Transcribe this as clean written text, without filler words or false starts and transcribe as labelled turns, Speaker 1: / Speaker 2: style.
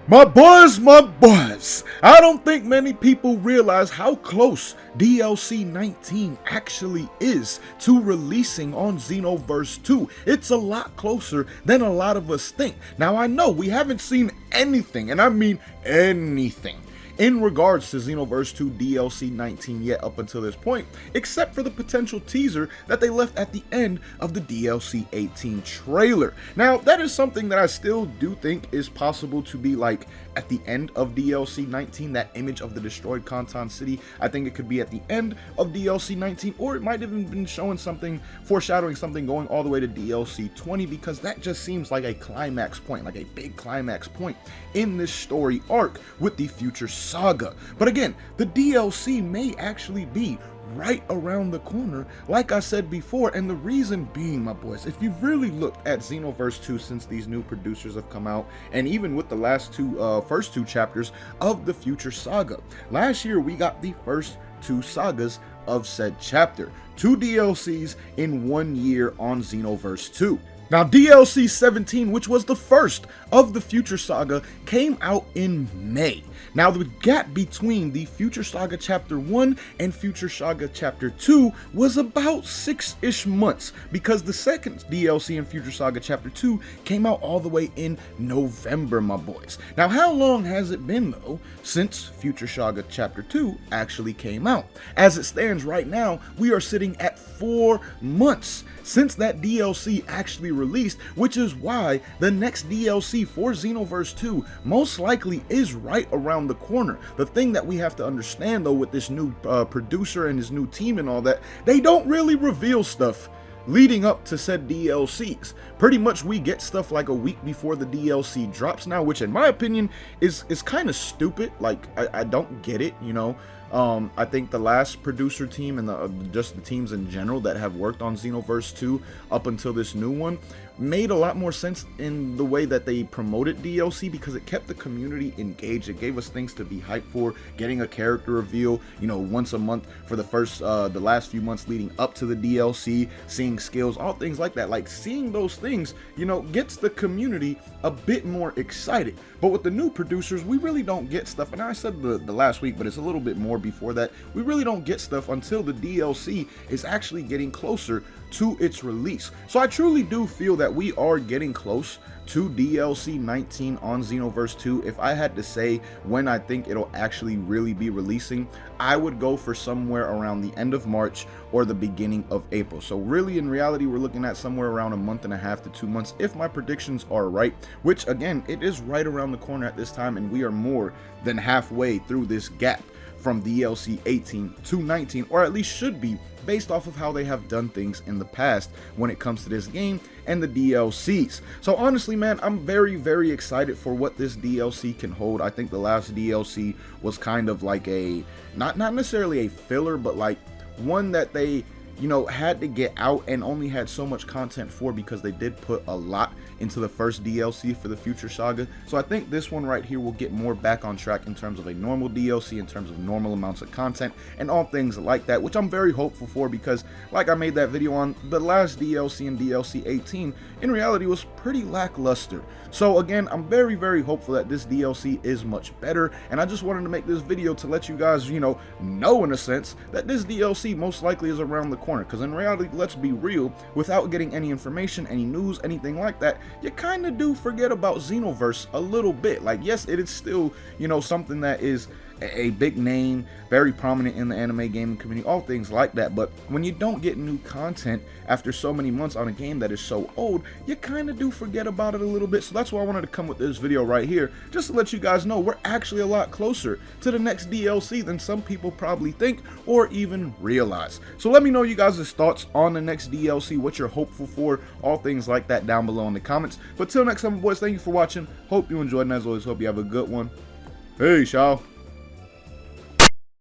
Speaker 1: My boys, I don't think many people realize how close DLC 19 actually is to releasing on Xenoverse 2. It's a lot closer than a lot of us think. Now I know we haven't seen anything, and I mean anything, in regards to Xenoverse 2 DLC 19 yet up until this point, except for the potential teaser that they left at the end of the DLC 18 trailer. Now, that is something that I still do think is possible to be like at the end of DLC 19, that image of the destroyed Kantan City. I think it could be at the end of DLC 19, or it might have even been showing something, foreshadowing something going all the way to DLC 20, because that just seems like a climax point, like a big climax point in this story arc with the future saga. But again, the DLC may actually be right around the corner, like I said before, and the reason being, my boys, if you've really looked at Xenoverse 2 since these new producers have come out, and even with the first two chapters of the future saga, last year we got the first two sagas of said chapter, 2 DLCs in 1 year on Xenoverse 2. Now, DLC 17, which was the first of the Future Saga, came out in May. Now, the gap between the Future Saga Chapter 1 and Future Saga Chapter 2 was about 6-ish months, because the second DLC in Future Saga Chapter 2 came out all the way in November, my boys. Now, how long has it been, though, since Future Saga Chapter 2 actually came out? As it stands right now, we are sitting at 4 months since that DLC actually released, which is why the next DLC for Xenoverse 2 most likely is right around the corner. The thing that we have to understand, though, with this new producer and his new team and all that, they don't really reveal stuff leading up to said DLCs. Pretty much we get stuff like a week before the DLC drops now, which in my opinion is kind of stupid. Like, I don't get it, you know. I think the last producer team and just the teams in general that have worked on Xenoverse 2 up until this new one made a lot more sense in the way that they promoted DLC, because it kept the community engaged. It gave us things to be hyped for, getting a character reveal, you know, once a month for the last few months leading up to the DLC, seeing skills, all things like that. Like, seeing those things, you know, gets the community a bit more excited. But with the new producers, we really don't get stuff, and I said the last week, but it's a little bit more before that. We really don't get stuff until the DLC is actually getting closer to its release. So I truly do feel that we are getting close to DLC 19 on Xenoverse 2. If I had to say when I think it'll actually really be releasing, I would go for somewhere around the end of March or the beginning of April. So really, in reality, we're looking at somewhere around a month and a half to 2 months if my predictions are right, which again, it is right around the corner at this time, and we are more than halfway through this gap from DLC 18 to 19, or at least should be, based off of how they have done things in the past when it comes to this game and the DLCs. So honestly, man, I'm very, very excited for what this DLC can hold. I think the last DLC was kind of like a, not necessarily a filler, but like one that they, you know, had to get out and only had so much content for, because they did put a lot into the first DLC for the Future Saga. So I think this one right here will get more back on track in terms of a normal DLC, in terms of normal amounts of content and all things like that, which I'm very hopeful for, because like I made that video on, the last DLC and DLC 18 in reality was pretty lackluster. So again, I'm very, very hopeful that this DLC is much better, and I just wanted to make this video to let you guys, you know in a sense that this DLC most likely is around the corner, because in reality, let's be real, without getting any information, any news, anything like that, you kind of do forget about Xenoverse a little bit. Like, yes, it is still, you know, something that is a big name, very prominent in the anime gaming community, all things like that, but when you don't get new content after so many months on a game that is so old, you kind of do forget about it a little bit. So that's why I wanted to come with this video right here, just to let you guys know we're actually a lot closer to the next DLC than some people probably think or even realize. So let me know you guys' thoughts on the next DLC, what you're hopeful for, all things like that down below in the comments. But till next time, boys, thank you for watching. Hope you enjoyed, and as always, hope you have a good one. Hey, y'all.